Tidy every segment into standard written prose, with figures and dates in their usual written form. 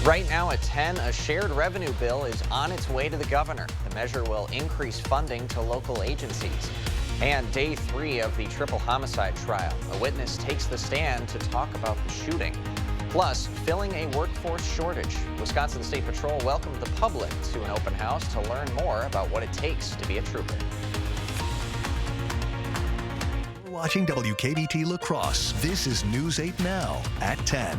Right now at 10, a shared revenue bill is on its way to the governor. The measure will increase funding to local agencies. And day 3 of the triple homicide trial. A witness takes the stand to talk about the shooting. Plus, filling a workforce shortage. Wisconsin State Patrol welcomed the public to an open house to learn more about what it takes to be a trooper. Watching WKBT La Crosse. This is News 8 Now at 10.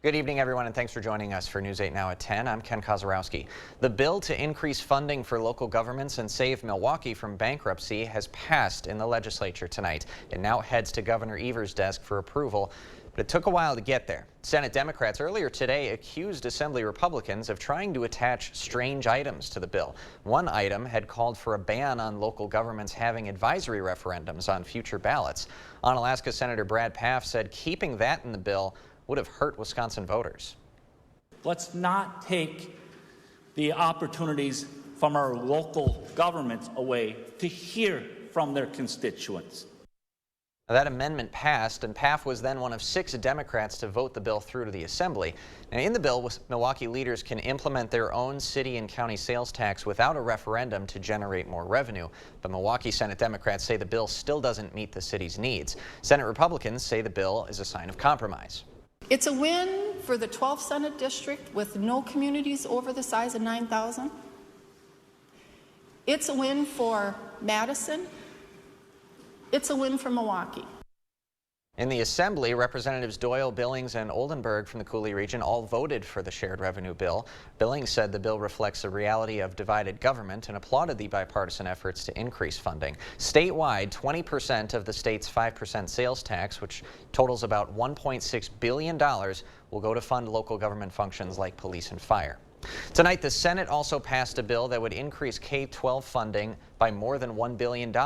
Good evening, everyone, and thanks for joining us for News 8 Now at 10. I'm Ken Kozarowski. The bill to increase funding for local governments and save Milwaukee from bankruptcy has passed in the legislature tonight. It now heads to Governor Evers' desk for approval, but it took a while to get there. Senate Democrats earlier today accused Assembly Republicans of trying to attach strange items to the bill. One item had called for a ban on local governments having advisory referendums on future ballots. Onalaska Senator Brad Pfaff said keeping that in the bill would have hurt Wisconsin voters. Let's not take the opportunities from our local governments away to hear from their constituents. That amendment passed, and Pfaff was then one of 6 Democrats to vote the bill through to the Assembly. Now, in the bill, Milwaukee leaders can implement their own city and county sales tax without a referendum to generate more revenue. But Milwaukee Senate Democrats say the bill still doesn't meet the city's needs. Senate Republicans say the bill is a sign of compromise. It's a win for the 12th Senate District with no communities over the size of 9,000. It's a win for Madison. It's a win for Milwaukee. In the Assembly, Representatives Doyle, Billings, and Oldenburg from the Coulee region all voted for the shared revenue bill. Billings said the bill reflects the reality of divided government and applauded the bipartisan efforts to increase funding. Statewide, 20% of the state's 5% sales tax, which totals about $1.6 billion, will go to fund local government functions like police and fire. Tonight, the Senate also passed a bill that would increase K-12 funding by more than $1 billion.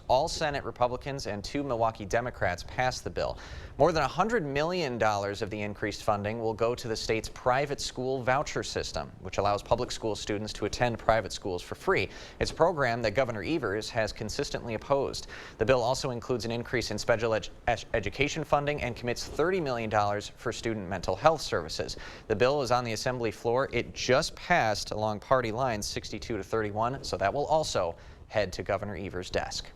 All Senate Republicans and 2 Milwaukee Democrats passed the bill. More than $100 million of the increased funding will go to the state's private school voucher system, which allows public school students to attend private schools for free. It's a program that Governor Evers has consistently opposed. The bill also includes an increase in special education funding and commits $30 million for student mental health services. The bill is on the Assembly floor. It just passed along party lines 62-31, so that will also head to Governor Evers' desk.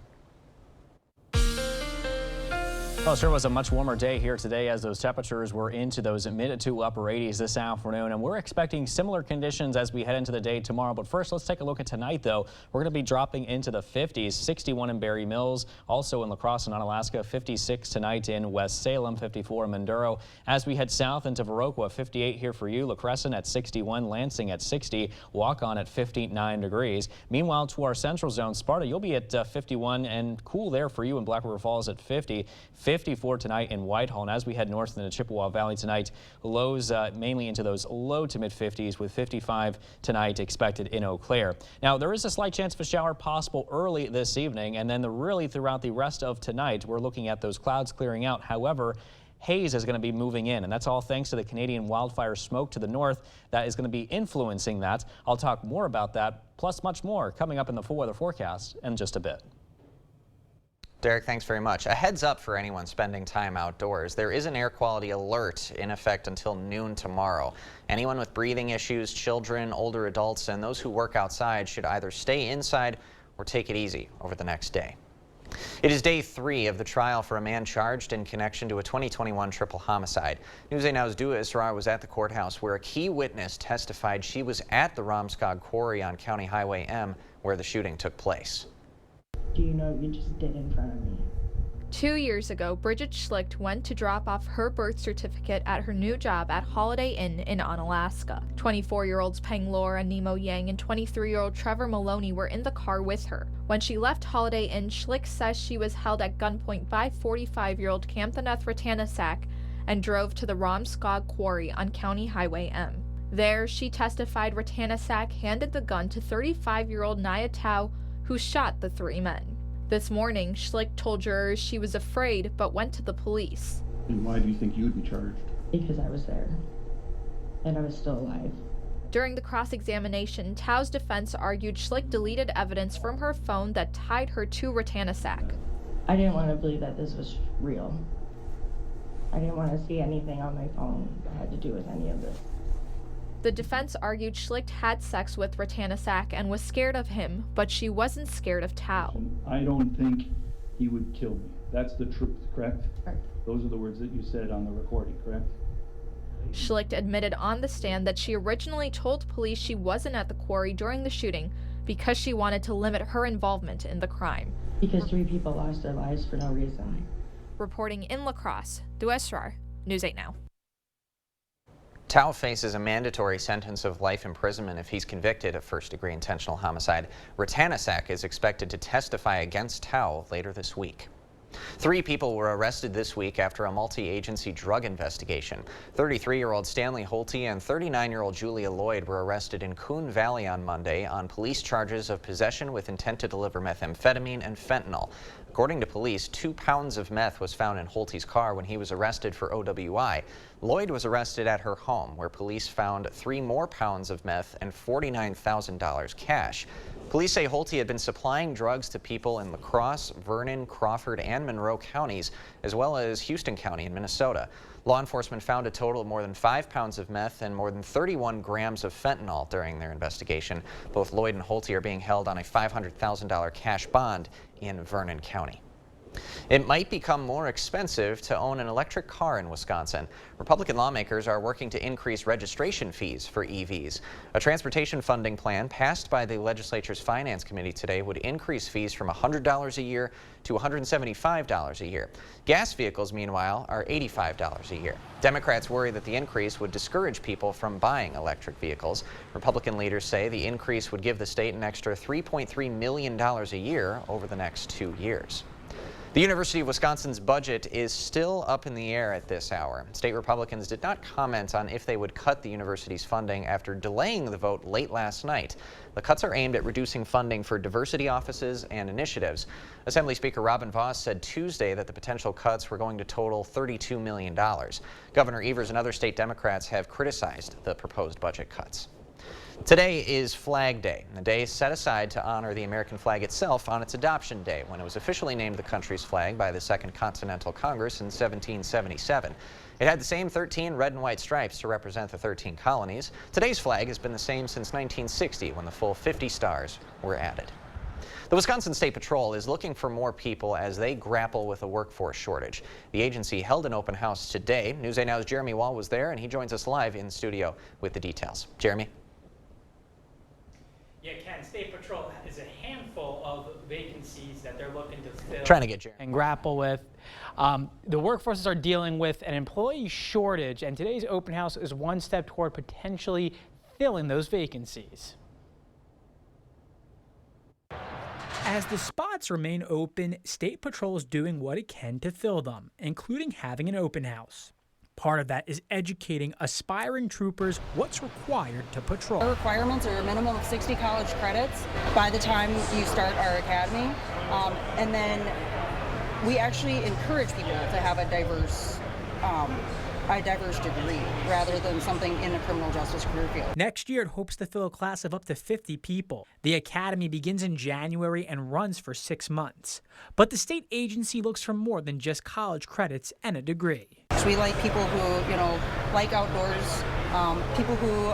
Well, it sure was a much warmer day here today as those temperatures were into those mid to upper 80s this afternoon, and we're expecting similar conditions as we head into the day tomorrow. But first, let's take a look at tonight, though. We're going to be dropping into the 50s, 61 in Berry Mills, also in La Crosse and Onalaska, 56 tonight in West Salem, 54 in Minduro. As we head south into Viroqua, 58 here for you, La Crescent at 61, Lansing at 60, Waukon at 59 degrees. Meanwhile, to our central zone, Sparta, you'll be at 51 and cool there for you in Black River Falls at 50. 54 tonight in Whitehall, and as we head north into the Chippewa Valley tonight, lows mainly into those low to mid 50s with 55 tonight expected in Eau Claire. Now, there is a slight chance of a shower possible early this evening, and then really throughout the rest of tonight, we're looking at those clouds clearing out. However, haze is going to be moving in, and that's all thanks to the Canadian wildfire smoke to the north that is going to be influencing that. I'll talk more about that, plus much more, coming up in the full weather forecast in just a bit. Derek, thanks very much. A heads up for anyone spending time outdoors. There is an air quality alert in effect until noon tomorrow. Anyone with breathing issues, children, older adults, and those who work outside should either stay inside or take it easy over the next day. It is day 3 of the trial for a man charged in connection to a 2021 triple homicide. News 8 Now's Dua Israr was at the courthouse where a key witness testified she was at the Romskog Quarry on County Highway M where the shooting took place. Do you know you just did in front of me? 2 years ago, Bridget Schlicht went to drop off her birth certificate at her new job at Holiday Inn in Onalaska. 24-year-olds Peng Lor and Nemo Yang and 23-year-old Trevor Maloney were in the car with her. When she left Holiday Inn, Schlicht says she was held at gunpoint by 45-year-old Kamthaneth Ratanasak and drove to the Romskog Quarry on County Highway M. There, she testified Ratanasak handed the gun to 35-year-old Nia Tao, who shot the 3 men. This morning, Schlicht told jurors she was afraid but went to the police. And why do you think you would be charged? Because I was there, and I was still alive. During the cross-examination, Tao's defense argued Schlicht deleted evidence from her phone that tied her to Ratanasak. I didn't want to believe that this was real. I didn't want to see anything on my phone that had to do with any of this. The defense argued Schlicht had sex with Ratanasak and was scared of him, but she wasn't scared of Tao. I don't think he would kill me. That's the truth, correct? Correct. Those are the words that you said on the recording, correct? Schlicht admitted on the stand that she originally told police she wasn't at the quarry during the shooting because she wanted to limit her involvement in the crime. Because 3 people lost their lives for no reason. Reporting in La Crosse, Dua Esrar, News 8 Now. Tao faces a mandatory sentence of life imprisonment if he's convicted of first-degree intentional homicide. Ratanasak is expected to testify against Tao later this week. 3 people were arrested this week after a multi-agency drug investigation. 33-year-old Stanley Holte and 39-year-old Julia Lloyd were arrested in Coon Valley on Monday on police charges of possession with intent to deliver methamphetamine and fentanyl. According to police, 2 pounds of meth was found in Holte's car when he was arrested for OWI. Lloyd was arrested at her home, where police found 3 more pounds of meth and $49,000 cash. Police say Holte had been supplying drugs to people in La Crosse, Vernon, Crawford, and Monroe counties, as well as Houston County in Minnesota. Law enforcement found a total of more than 5 pounds of meth and more than 31 grams of fentanyl during their investigation. Both Lloyd and Holte are being held on a $500,000 cash bond in Vernon County. It might become more expensive to own an electric car in Wisconsin. Republican lawmakers are working to increase registration fees for EVs. A transportation funding plan passed by the legislature's Finance Committee today would increase fees from $100 a year to $175 a year. Gas vehicles, meanwhile, are $85 a year. Democrats worry that the increase would discourage people from buying electric vehicles. Republican leaders say the increase would give the state an extra $3.3 million a year over the next 2 years. The University of Wisconsin's budget is still up in the air at this hour. State Republicans did not comment on if they would cut the university's funding after delaying the vote late last night. The cuts are aimed at reducing funding for diversity offices and initiatives. Assembly Speaker Robin Vos said Tuesday that the potential cuts were going to total $32 million. Governor Evers and other state Democrats have criticized the proposed budget cuts. Today is Flag Day, a day set aside to honor the American flag itself on its adoption day, when it was officially named the country's flag by the Second Continental Congress in 1777. It had the same 13 red and white stripes to represent the 13 colonies. Today's flag has been the same since 1960, when the full 50 stars were added. The Wisconsin State Patrol is looking for more people as they grapple with a workforce shortage. The agency held an open house today. News 8 Now's Jeremy Wall was there, and he joins us live in studio with the details. Jeremy? Yeah, Ken, State Patrol is a handful of vacancies that they're looking to fill. Trying to get Jeremy. And grapple with. The workforces are dealing with an employee shortage, and today's open house is one step toward potentially filling those vacancies. As the spots remain open, State Patrol is doing what it can to fill them, including having an open house. Part of that is educating aspiring troopers what's required to patrol. Our requirements are a minimum of 60 college credits by the time you start our academy. And then we actually encourage people to have a diverse degree rather than something in a criminal justice career field. Next year, it hopes to fill a class of up to 50 people. The academy begins in January and runs for 6 months. But the state agency looks for more than just college credits and a degree. So we like people who, like outdoors, people who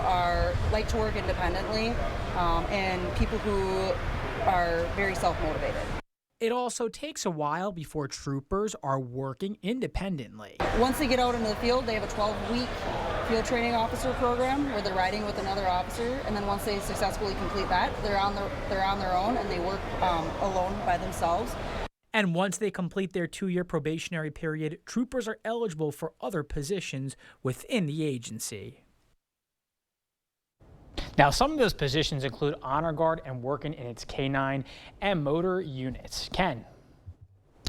like to work independently, and people who are very self-motivated. It also takes a while before troopers are working independently. Once they get out into the field, they have a 12-week field training officer program where they're riding with another officer, and then once they successfully complete that, they're on their own and they work alone by themselves. And once they complete their 2-year probationary period, troopers are eligible for other positions within the agency. Now, some of those positions include honor guard and working in its K9 and motor units. Ken.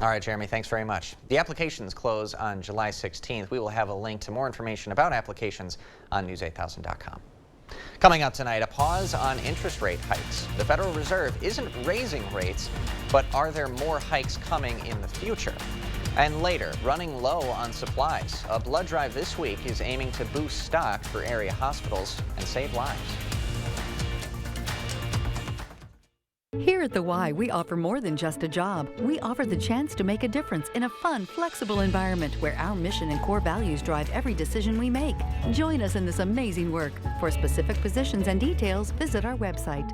All right, Jeremy, thanks very much. The applications close on July 16th. We will have a link to more information about applications on news8000.com. Coming up tonight, a pause on interest rate hikes. The Federal Reserve isn't raising rates, but are there more hikes coming in the future? And later, running low on supplies. A blood drive this week is aiming to boost stock for area hospitals and save lives. Here at The Y, we offer more than just a job. We offer the chance to make a difference in a fun, flexible environment where our mission and core values drive every decision we make. Join us in this amazing work. For specific positions and details, visit our website.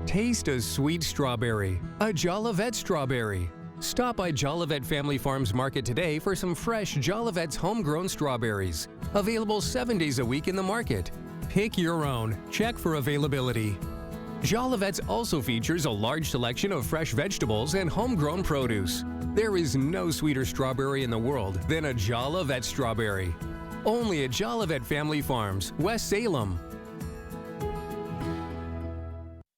Taste a sweet strawberry, a Jolivet strawberry. Stop by Jolivet Family Farms Market today for some fresh Jolivet's homegrown strawberries. Available 7 days a week in the market. Pick your own. Check for availability. Jolivet's also features a large selection of fresh vegetables and homegrown produce. There is no sweeter strawberry in the world than a Jolivet strawberry. Only at Jolivet Family Farms, West Salem.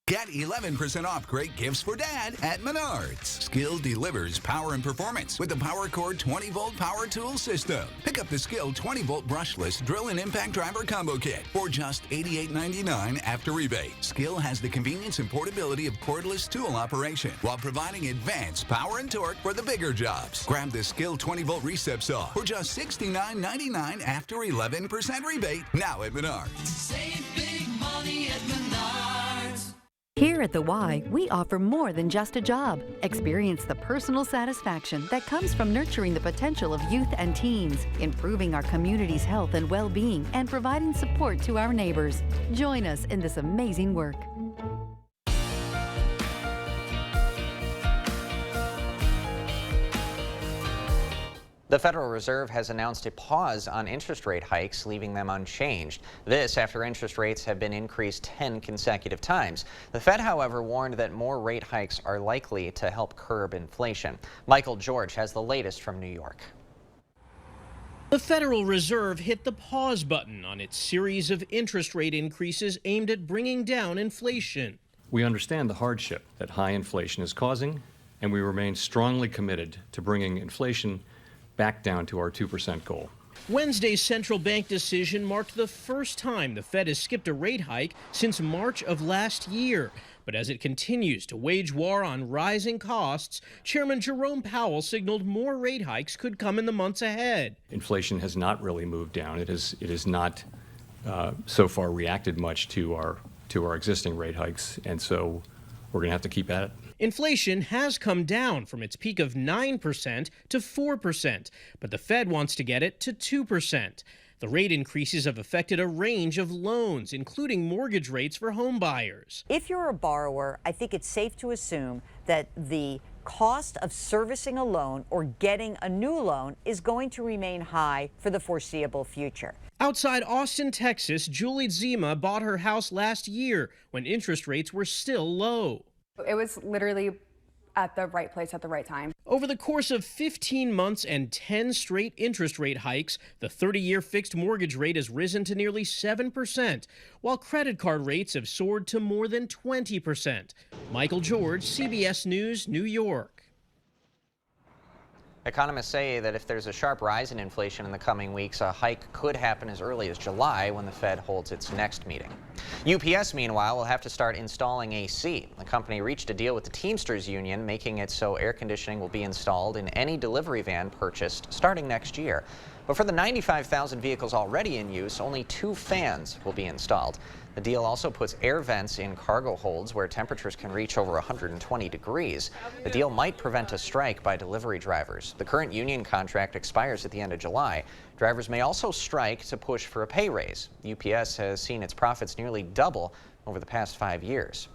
Get 11% off great gifts for Dad at Menards. Skill delivers power and performance with the PowerCore 20-volt power tool system. Pick up the Skill 20-volt brushless drill and impact driver combo kit for just $88.99 after rebate. Skill has the convenience and portability of cordless tool operation while providing advanced power and torque for the bigger jobs. Grab the Skill 20-volt recep saw for just $69.99 after 11% rebate now at Menards. Save big money at Menards. Here at The Y, we offer more than just a job. Experience the personal satisfaction that comes from nurturing the potential of youth and teens, improving our community's health and well-being, and providing support to our neighbors. Join us in this amazing work. The Federal Reserve has announced a pause on interest rate hikes, leaving them unchanged. This after interest rates have been increased 10 consecutive times. The Fed, however, warned that more rate hikes are likely to help curb inflation. Michael George has the latest from New York. The Federal Reserve hit the pause button on its series of interest rate increases aimed at bringing down inflation. We understand the hardship that high inflation is causing, and we remain strongly committed to bringing inflation back down to our 2% goal. Wednesday's central bank decision marked the first time the Fed has skipped a rate hike since March of last year. But as it continues to wage war on rising costs, Chairman Jerome Powell signaled more rate hikes could come in the months ahead. Inflation has not really moved down. It has not so far reacted much to our existing rate hikes, and so we're going to have to keep at it. Inflation has come down from its peak of 9% to 4%, but the Fed wants to get it to 2%. The rate increases have affected a range of loans, including mortgage rates for home buyers. If you're a borrower, I think it's safe to assume that the cost of servicing a loan or getting a new loan is going to remain high for the foreseeable future. Outside Austin, Texas, Julie Zima bought her house last year when interest rates were still low. It was literally at the right place at the right time. Over the course of 15 months and 10 straight interest rate hikes, the 30-year fixed mortgage rate has risen to nearly 7%, while credit card rates have soared to more than 20%. Michael George, CBS News, New York. Economists say that if there's a sharp rise in inflation in the coming weeks, a hike could happen as early as July when the Fed holds its next meeting. UPS, meanwhile, will have to start installing AC. The company reached a deal with the Teamsters Union, making it so air conditioning will be installed in any delivery van purchased starting next year. But for the 95,000 vehicles already in use, only 2 fans will be installed. The deal also puts air vents in cargo holds where temperatures can reach over 120 degrees. The deal might prevent a strike by delivery drivers. The current union contract expires at the end of July. Drivers may also strike to push for a pay raise. UPS has seen its profits nearly double over the past 5 years.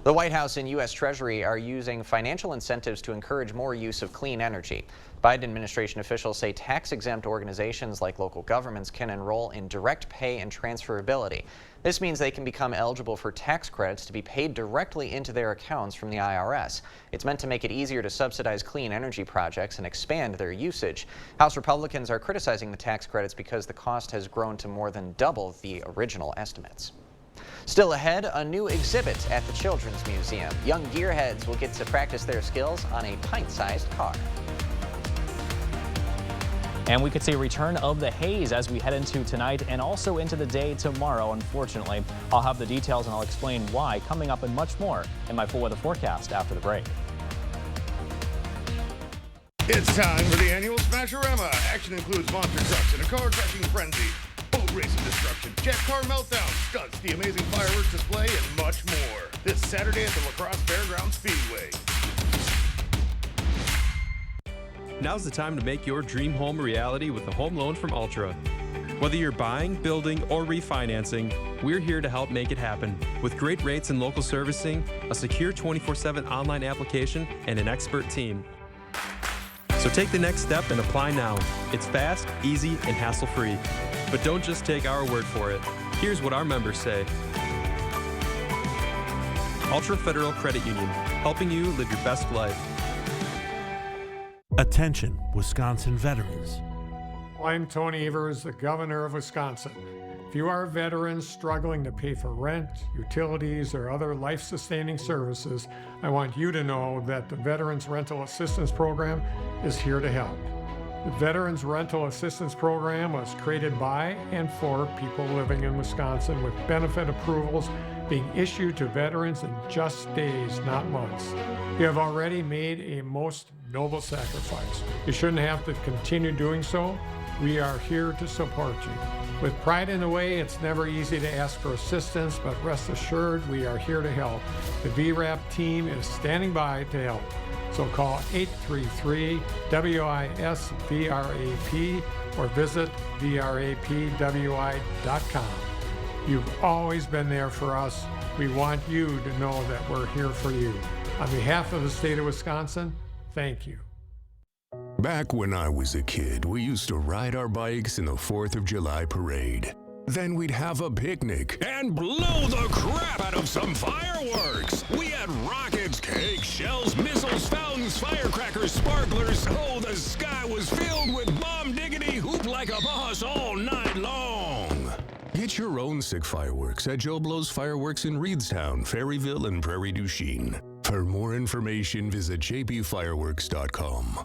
The White House and U.S. Treasury are using financial incentives to encourage more use of clean energy. Biden administration officials say tax-exempt organizations like local governments can enroll in direct pay and transferability. This means they can become eligible for tax credits to be paid directly into their accounts from the IRS. It's meant to make it easier to subsidize clean energy projects and expand their usage. House Republicans are criticizing the tax credits because the cost has grown to more than double the original estimates. Still ahead, a new exhibit at the Children's Museum. Young gearheads will get to practice their skills on a pint-sized car. And we could see a return of the haze as we head into tonight and also into the day tomorrow, unfortunately. I'll have the details and I'll explain why coming up and much more in my full weather forecast after the break. It's time for the annual Smash-O-Rama. Action includes monster trucks and a car-crashing frenzy, boat racing destruction, jet car meltdown, stunts, the amazing fireworks display, and much more. this Saturday at the La Crosse Fairgrounds Speedway. Now's the time to make your dream home a reality with a home loan from Ultra. Whether you're buying, building, or refinancing, we're here to help make it happen. With great rates and local servicing, a secure 24/7 online application, and an expert team. So take the next step and apply now. It's fast, easy, and hassle-free. But don't just take our word for it. Here's what our members say. Ultra Federal Credit Union, helping you live your best life. Attention, Wisconsin veterans. I'm Tony Evers, the governor of Wisconsin. If you are veterans struggling to pay for rent, utilities, or other life-sustaining services, I want you to know that the Veterans Rental Assistance Program is here to help. The Veterans Rental Assistance Program was created by and for people living in Wisconsin, with benefit approvals being issued to veterans in just days, not months. You have already made a most noble sacrifice. You shouldn't have to continue doing so. We are here to support you. With pride in the way, it's never easy to ask for assistance, but rest assured we are here to help. The VRAP team is standing by to help. So call 833-WIS-VRAP or visit VRAPWI.com. You've always been there for us. We want you to know that we're here for you. On behalf of the state of Wisconsin, thank you. Back when I was a kid, we used to ride our bikes in the 4th of July parade. Then we'd have a picnic and blow the crap out of some fireworks. We had rockets, cakes, shells, missiles, fountains, firecrackers, sparklers. Oh, the sky was filled with bomb diggity hoop like a boss all night long. Get your own sick fireworks at Joe Blow's Fireworks in Reedstown, Ferryville, and Prairie du Chien. For more information, visit jpfireworks.com.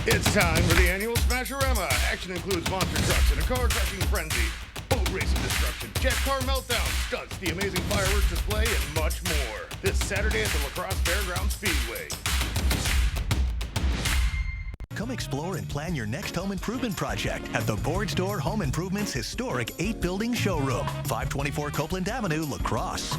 It's time for the annual Smash-A-Rama. Action includes monster trucks and a car-crushing frenzy, boat racing destruction, jet car meltdown, stunts, the amazing fireworks display, and much more. This Saturday at the La Crosse Fairgrounds Speedway. Come explore and plan your next home improvement project at the Board Store Home Improvement's historic 8-building showroom, 524 Copeland Avenue, La Crosse.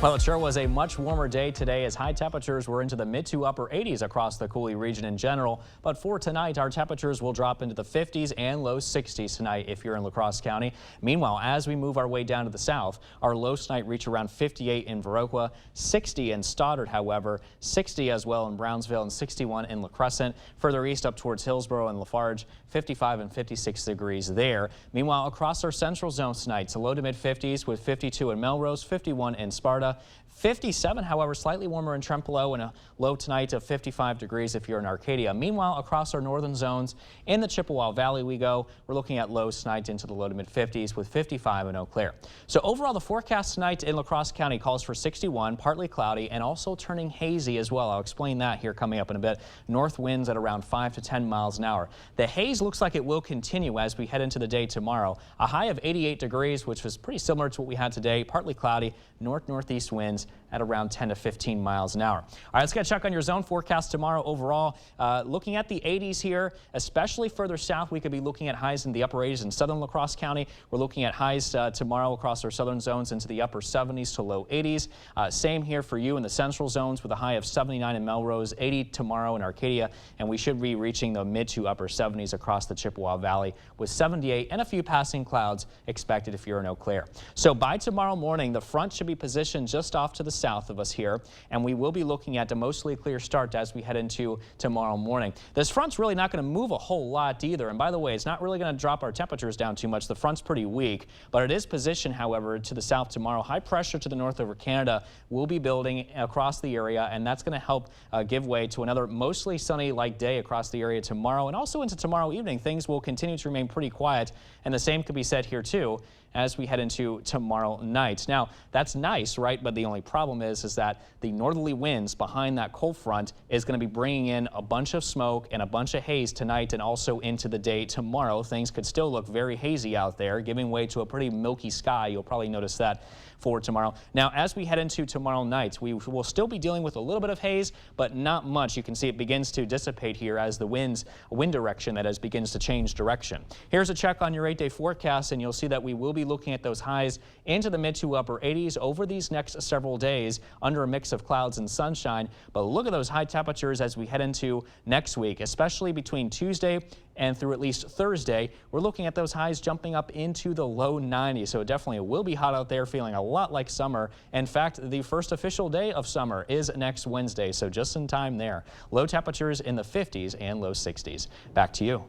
Well, it sure was a much warmer day today as high temperatures were into the mid to upper 80s across the Coulee region in general. But for tonight, our temperatures will drop into the 50s and low 60s tonight if you're in La Crosse County. Meanwhile, as we move our way down to the south, our lows tonight reach around 58 in Viroqua, 60 in Stoddard, however, 60 as well in Brownsville, and 61 in La Crescent. Further east up towards Hillsborough and Lafarge, 55 and 56 degrees there. Meanwhile, across our central zone tonight, it's a low to mid 50s with 52 in Melrose, 51 in Sparta, 57, however, slightly warmer in Trempealeau, and a low tonight of 55 degrees if you're in Arcadia. Meanwhile, across our northern zones in the Chippewa Valley we go. We're looking at lows tonight into the low to mid 50s with 55 in Eau Claire. So overall, the forecast tonight in La Crosse County calls for 61, partly cloudy, and also turning hazy as well. I'll explain that here coming up in a bit. North winds at around 5 to 10 miles an hour. The haze looks like it will continue as we head into the day tomorrow. A high of 88 degrees, which was pretty similar to what we had today. Partly cloudy, north-northeast winds at around 10 to 15 miles an hour. All right, let's get a check on your zone forecast tomorrow overall. Looking at the 80s here, especially further south, we could be looking at highs in the upper 80s in southern La Crosse County. We're looking at highs tomorrow across our southern zones into the upper 70s to low 80s. Same here for you in the central zones with a high of 79 in Melrose, 80 tomorrow in Arcadia, and we should be reaching the mid to upper 70s across the Chippewa Valley with 78 and a few passing clouds expected if you're in Eau Claire. So by tomorrow morning, the front should be positioned just off to the south of us here, and we will be looking at a mostly clear start as we head into tomorrow morning. This front's really not going to move a whole lot either, and by the way, it's not really going to drop our temperatures down too much. The front's pretty weak, but it is positioned, however, to the south tomorrow. High pressure to the north over Canada will be building across the area, and that's going to help give way to another mostly sunny-like day across the area tomorrow, and also into tomorrow evening. Things will continue to remain pretty quiet, and the same could be said here too as we head into tomorrow night. Now, that's nice, right? But the only problem is that the northerly winds behind that cold front is going to be bringing in a bunch of smoke and a bunch of haze tonight and also into the day tomorrow. Things could still look very hazy out there, giving way to a pretty milky sky. You'll probably notice that for tomorrow. Now, as we head into tomorrow night, we will still be dealing with a little bit of haze, but not much. You can see it begins to dissipate here as the wind direction, that is, begins to change direction. Here's a check on your 8-day forecast, and you'll see that we will be be looking at those highs into the mid to upper 80s over these next several days under a mix of clouds and sunshine. But look at those high temperatures as we head into next week, especially between Tuesday and through at least Thursday. We're looking at those highs jumping up into the low 90s, so it definitely will be hot out there, feeling a lot like summer. In fact, the first official day of summer is next Wednesday, so just in time there. Low temperatures in the 50s and low 60s. Back to you.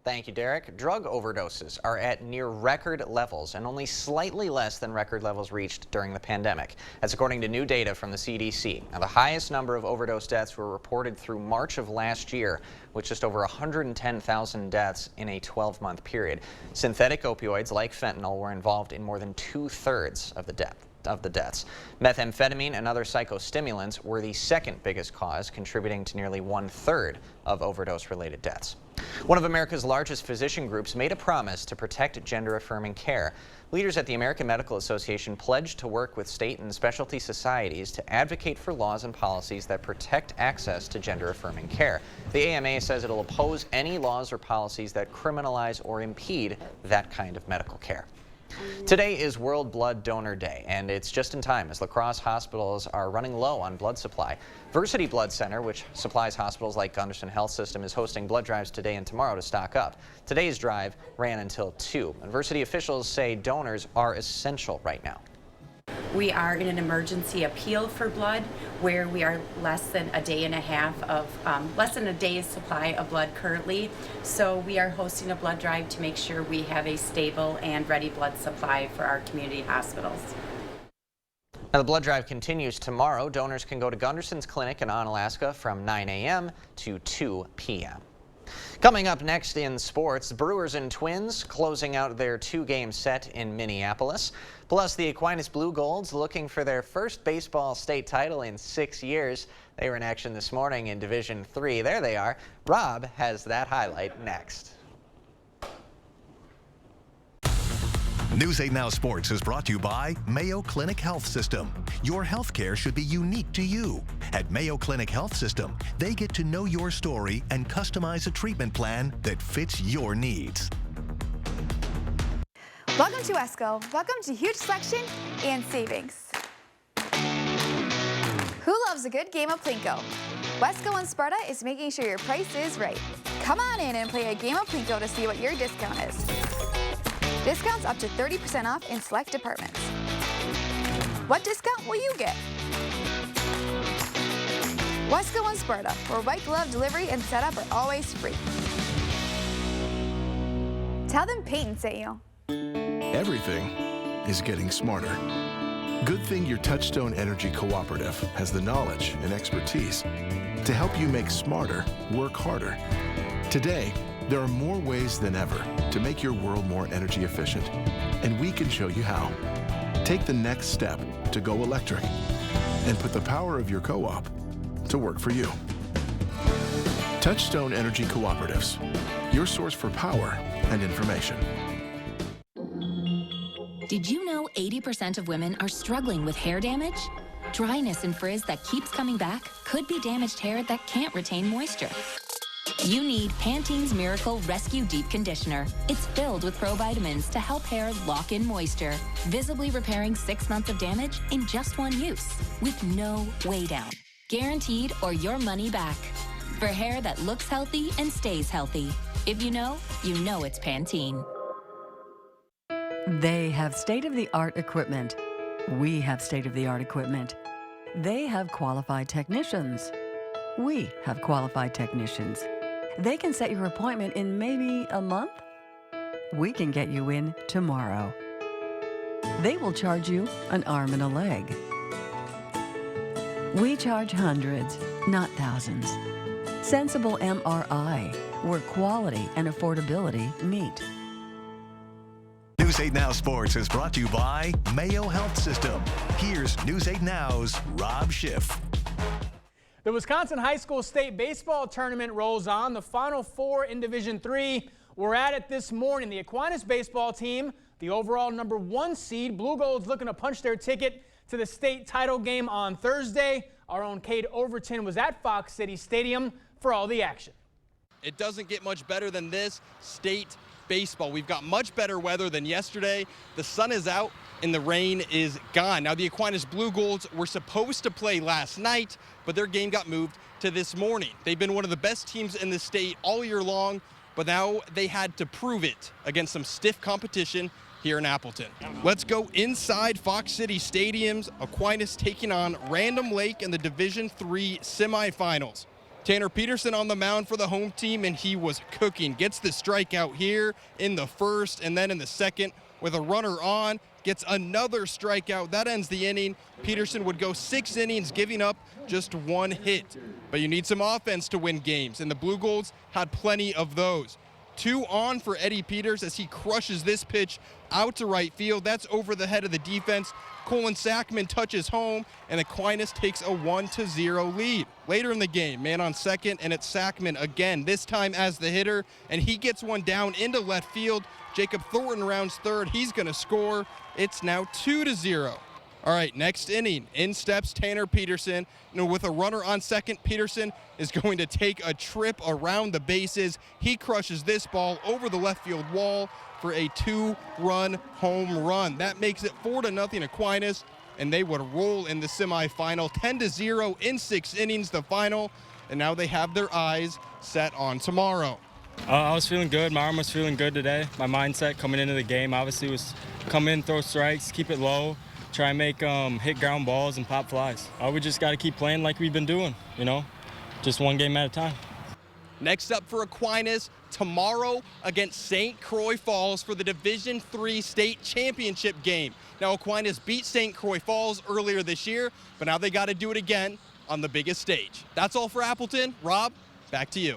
Thank you, Derek. Drug overdoses are at near record levels and only slightly less than record levels reached during the pandemic. That's according to new data from the CDC. Now, the highest number of overdose deaths were reported through March of last year, with just over 110,000 deaths in a 12-month period. Synthetic opioids like fentanyl were involved in more than 2/3 of the deaths. Methamphetamine and other psychostimulants were the second biggest cause, contributing to nearly 1/3 of overdose-related deaths. One of America's largest physician groups made a promise to protect gender-affirming care. Leaders at the American Medical Association pledged to work with state and specialty societies to advocate for laws and policies that protect access to gender-affirming care. The AMA says it'll oppose any laws or policies that criminalize or impede that kind of medical care. Today is World Blood Donor Day, and it's just in time as La Crosse hospitals are running low on blood supply. Versity Blood Center, which supplies hospitals like Gunderson Health System, is hosting blood drives today and tomorrow to stock up. Today's drive ran until 2, and Versity officials say donors are essential right now. We are in an emergency appeal for blood where we are less than a day and a half of, less than a day's supply of blood currently. So we are hosting a blood drive to make sure we have a stable and ready blood supply for our community hospitals. Now, the blood drive continues tomorrow. Donors can go to Gunderson's Clinic in Onalaska from 9 a.m. to 2 p.m. Coming up next in sports, Brewers and Twins closing out their 2-game set in Minneapolis. Plus, the Aquinas Blue Golds looking for their first baseball state title in 6 years. They were in action this morning in Division III. There they are. Rob has that highlight next. News 8 Now Sports is brought to you by Mayo Clinic Health System. Your health care should be unique to you. At Mayo Clinic Health System, they get to know your story and customize a treatment plan that fits your needs. Welcome to Wesco. Welcome to huge selection and savings. Who loves a good game of Plinko? Wesco and Sparta is making sure your price is right. Come on in and play a game of Plinko to see what your discount is. Discounts up to 30% off in select departments. What discount will you get? Wesco and Sparta, where white glove delivery and setup are always free. Tell them Peyton sent you. Everything is getting smarter. Good thing your Touchstone Energy Cooperative has the knowledge and expertise to help you make smarter work harder. Today, there are more ways than ever to make your world more energy efficient, and we can show you how. Take the next step to go electric and put the power of your co-op to work for you. Touchstone Energy Cooperatives, your source for power and information. Did you know 80% of women are struggling with hair damage? Dryness and frizz that keeps coming back could be damaged hair that can't retain moisture. You need Pantene's Miracle Rescue Deep Conditioner. It's filled with provitamins to help hair lock in moisture, visibly repairing 6 months of damage in just one use, with no way down. Guaranteed or your money back. For hair that looks healthy and stays healthy. If you know it's Pantene. They have state-of-the-art equipment. We have state-of-the-art equipment. They have qualified technicians. We have qualified technicians. They can set your appointment in maybe a month. We can get you in tomorrow. They will charge you an arm and a leg. We charge hundreds, not thousands. Sensible MRI, where quality and affordability meet. News 8 Now Sports is brought to you by Mayo Health System. Here's News 8 Now's Rob Schiff. The Wisconsin High School State Baseball Tournament rolls on. The Final Four in Division III were at it this morning. The Aquinas baseball team, the overall #1 seed, Blue Golds looking to punch their ticket to the state title game on Thursday. Our own Cade Overton was at Fox City Stadium for all the action. It doesn't get much better than this state baseball. We've got much better weather than yesterday. The sun is out and the rain is gone. Now, the Aquinas Blue Golds were supposed to play last night, but their game got moved to this morning. They've been one of the best teams in the state all year long, but now they had to prove it against some stiff competition here in Appleton. Let's go inside Fox City Stadium's Aquinas taking on Random Lake in the Division III semifinals. Tanner Peterson on the mound for the home team, and he was cooking. Gets the strikeout here in the first, and then in the second with a runner on, gets another strikeout. That ends the inning. Peterson would go 6 innings, giving up just 1 hit. But you need some offense to win games, and the Blue Golds had plenty of those. 2 on for Eddie Peters as he crushes this pitch out to right field. That's over the head of the defense. Colin Sackman touches home, and Aquinas takes a 1-0 lead. Later in the game, man on second, and it's Sackman again, this time as the hitter, and he gets one down into left field. Jacob Thornton rounds third. He's going to score. It's now 2-0. All right, next inning, in steps Tanner Peterson. With a runner on second, Peterson is going to take a trip around the bases. He crushes this ball over the left field wall for a 2-run home run. That makes it 4-0 Aquinas, and they would roll in the semifinal. 10-0 in 6 innings, the final, and now they have their eyes set on tomorrow. I was feeling good. My arm was feeling good today. My mindset coming into the game obviously was come in, throw strikes, keep it low, try and make hit ground balls and pop flies. We just got to keep playing like we've been doing, just one game at a time. Next up for Aquinas, tomorrow against St. Croix Falls for the Division III state championship game. Now, Aquinas beat St. Croix Falls earlier this year, but now they got to do it again on the biggest stage. That's all for Appleton. Rob, back to you.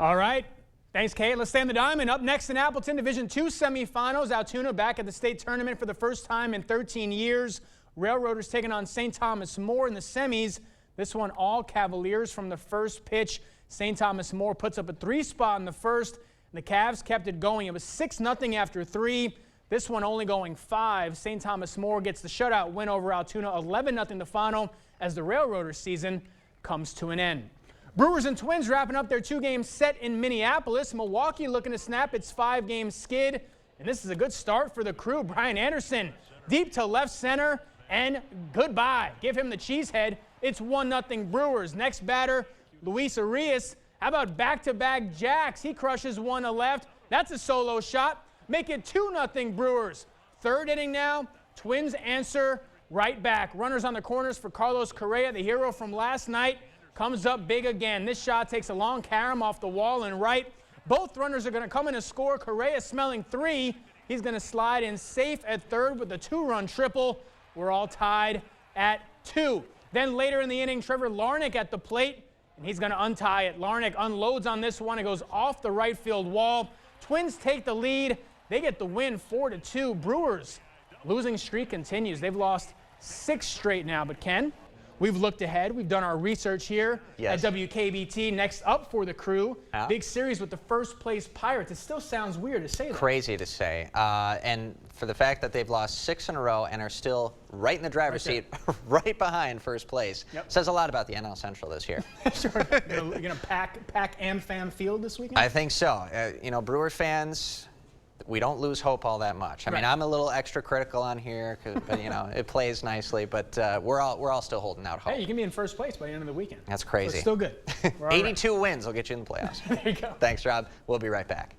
All right. Thanks, Kate. Let's stay on the diamond. Up next in Appleton, Division II semifinals. Altoona back at the state tournament for the first time in 13 years. Railroaders taking on St. Thomas More in the semis. This one all Cavaliers from the first pitch. St. Thomas More puts up a 3 spot in the first, and the Cavs kept it going. It was 6-0 after 3. This one only going 5. St. Thomas More gets the shutout win over Altoona, 11-0 the final, as the Railroaders season comes to an end. Brewers and Twins wrapping up their 2-game set in Minneapolis. Milwaukee looking to snap its 5-game skid, and this is a good start for the Crew. Brian Anderson deep to left center, and goodbye. Give him the cheesehead. It's 1-0 Brewers. Next batter, Luis Arias. How about back-to-back jacks? He crushes one to left. That's a solo shot. Make it 2-0 Brewers. Third inning now. Twins answer right back. Runners on the corners for Carlos Correa, the hero from last night. Comes up big again. This shot takes a long carom off the wall and right. Both runners are going to come in and score. Correa smelling 3. He's going to slide in safe at third with a 2-run triple. We're all tied at 2. Then later in the inning, Trevor Larnach at the plate, and he's going to untie it. Larnach unloads on this one. It goes off the right field wall. Twins take the lead. They get the win 4-2. Brewers losing streak continues. They've lost 6 straight now. But Ken, we've looked ahead. We've done our research here at WKBT. Next up for the Crew, big series with the first place Pirates. It still sounds weird to say that. Crazy to say. And for the fact that they've lost 6 in a row and are still right in the driver's seat, right behind first place, says a lot about the NL Central this year. Sure. You're going to pack AmFam Field this weekend? I think so. Brewers fans, we don't lose hope all that much. I mean, I'm a little extra critical on here, but it plays nicely. But we're all still holding out hope. Hey, you can be in first place by the end of the weekend. That's crazy. So it's still good. 82 wins will get you in the playoffs. There you go. Thanks, Rob. We'll be right back.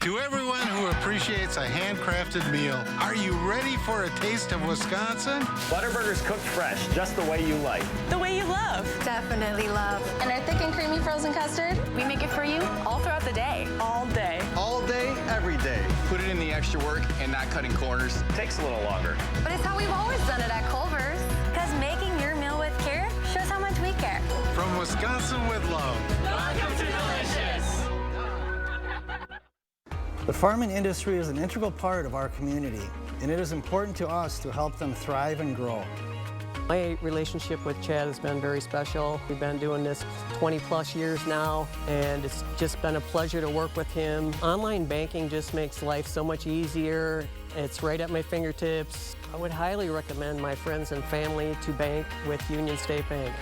To everyone who appreciates a handcrafted meal, are you ready for a taste of Wisconsin? Butterburger's cooked fresh, just the way you like. The way you love. Definitely love. And our thick and creamy frozen custard, We make it for you all throughout the day. all day. All day, every day. Put it in the extra work and not cutting corners. Takes a little longer. But it's how we've always done it at Culver's. Because making your meal with care shows how much we care. From Wisconsin with love. Welcome to Delicious. The farming industry is an integral part of our community, and it is important to us to help them thrive and grow. My relationship with Chad has been very special. We've been doing this 20+ years now, and it's just been a pleasure to work with him. Online banking just makes life so much easier. It's right at my fingertips. I would highly recommend my friends and family to bank with Union State Bank.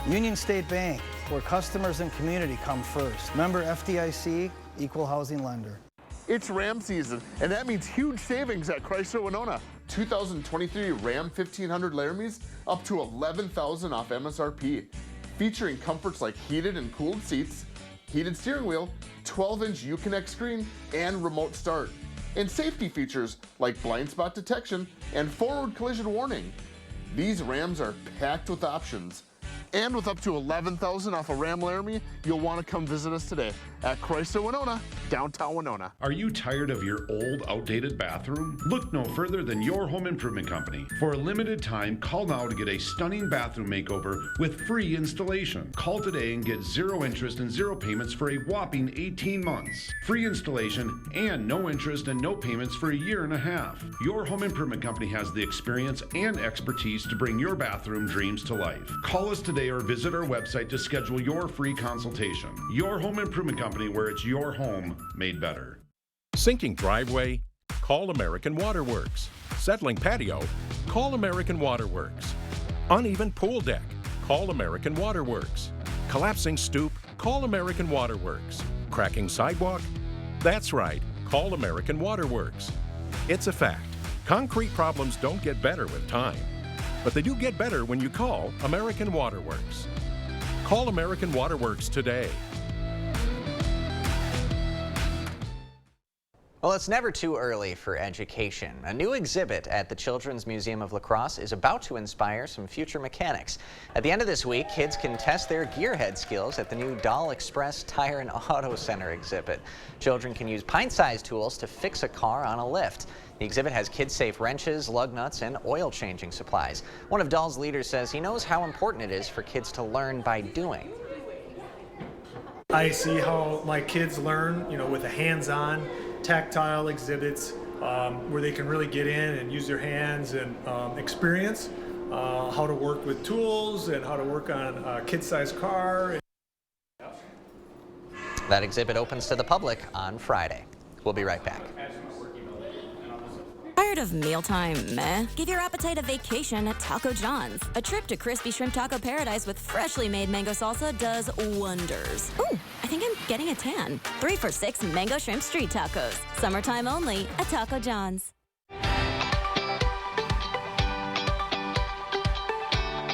Union State Bank, where customers and community come first. Member FDIC, equal housing lender. It's Ram season, and that means huge savings at Chrysler Winona. 2023 Ram 1500 Laramies up to $11,000 off MSRP. Featuring comforts like heated and cooled seats, heated steering wheel, 12-inch Uconnect screen, and remote start. And safety features like blind spot detection and forward collision warning. These Rams are packed with options. And with up to $11,000 off a Ram Laramie, you'll want to come visit us today at Chrysler Winona, downtown Winona. Are you tired of your old, outdated bathroom? Look no further than Your Home Improvement Company. For a limited time, call now to get a stunning bathroom makeover with free installation. Call today and get 0 interest and 0 payments for a whopping 18 months. Free installation and no interest and no payments for a year and a half. Your Home Improvement Company has the experience and expertise to bring your bathroom dreams to life. Call us today or visit our website to schedule your free consultation. Your Home Improvement Company, where it's your home made better. Sinking driveway? Call American Water Works. Settling patio? Call American Water Works. Uneven pool deck? Call American Water Works. Collapsing stoop? Call American Water Works. Cracking sidewalk? That's right, call American Water Works. It's a fact. Concrete problems don't get better with time, but they do get better when you call American Water Works. Call American Water Works today. Well, it's never too early for education. A new exhibit at the Children's Museum of La Crosse is about to inspire some future mechanics. At the end of this week, kids can test their gearhead skills at the new Doll Express Tire and Auto Center exhibit. Children can use pint-sized tools to fix a car on a lift. The exhibit has kid-safe wrenches, lug nuts, and oil-changing supplies. One of Doll's leaders says he knows how important it is for kids to learn by doing. I see how my kids learn, with a hands-on, tactile exhibits where they can really get in and use their hands and experience how to work with tools and how to work on a kid-sized car. That exhibit opens to the public on Friday. We'll be right back. Tired of mealtime meh? Give your appetite a vacation at Taco John's. A trip to crispy shrimp taco paradise with freshly made mango salsa does wonders. Ooh, I think I'm getting a tan. 3 for $6 mango shrimp street tacos. Summertime only at Taco John's.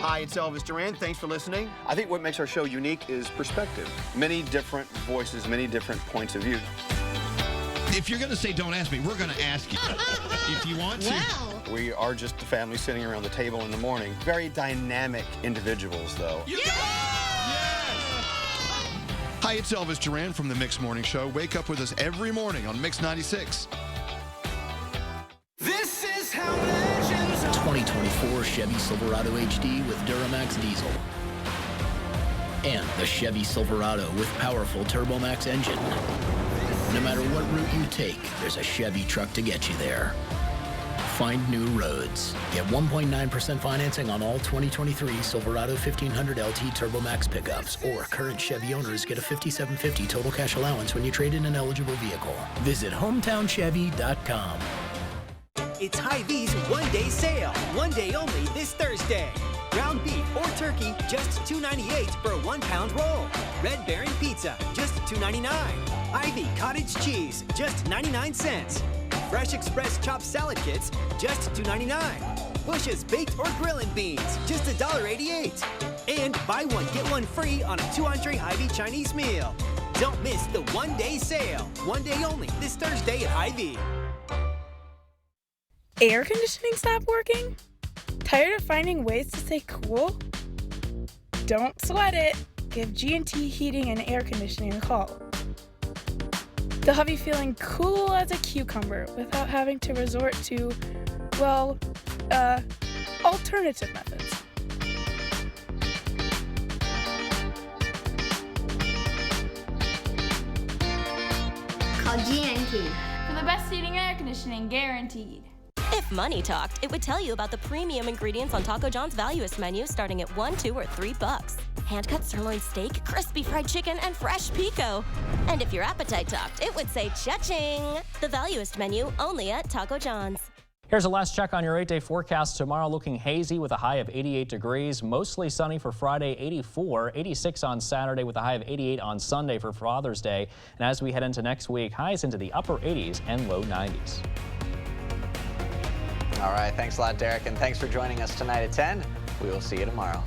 Hi, it's Elvis Duran. Thanks for listening. I think what makes our show unique is perspective. Many different voices, many different points of view. If you're going to say don't ask me, we're going to ask you. If you want to. Wow. We are just the family sitting around the table in the morning. Very dynamic individuals, though. Yeah! Hi, it's Elvis Duran from the Mix Morning Show. Wake up with us every morning on Mix 96. This is how legends are. 2024 Chevy Silverado HD with Duramax diesel. And the Chevy Silverado with powerful TurboMax engine. No matter what route you take, there's a Chevy truck to get you there. Find new roads. Get 1.9% financing on all 2023 Silverado 1500 LT TurboMax pickups, or current Chevy owners get a $5,750 total cash allowance when you trade in an eligible vehicle. Visit HometownChevy.com. It's Hy-Vee's one-day sale. One day only this Thursday. Ground beef or turkey, just $2.98 for a 1-pound roll. Red Baron pizza, just $2.99. Hy-Vee cottage cheese, just 99 cents. Fresh Express chopped salad kits, just $2.99. Bush's baked or grillin' beans, just $1.88. And buy one, get one free on a 2-entree Hy-Vee Chinese meal. Don't miss the one-day sale. One day only this Thursday at Hy-Vee. Air conditioning stopped working? Tired of finding ways to stay cool? Don't sweat it. Give G&T Heating and Air Conditioning a call. They'll have you feeling cool as a cucumber without having to resort to, alternative methods. Call G&T for the best heating and air conditioning guaranteed. If money talked, it would tell you about the premium ingredients on Taco John's Valuest menu starting at $1, $2, or $3. Hand-cut sirloin steak, crispy fried chicken, and fresh pico. And if your appetite talked, it would say cha-ching. The Valuest menu only at Taco John's. Here's a last check on your 8-day forecast. Tomorrow looking hazy with a high of 88 degrees. Mostly sunny for Friday, 84. 86 on Saturday with a high of 88 on Sunday for Father's Day. And as we head into next week, highs into the upper 80s and low 90s. All right, thanks a lot, Derek, and thanks for joining us tonight at 10. We will see you tomorrow.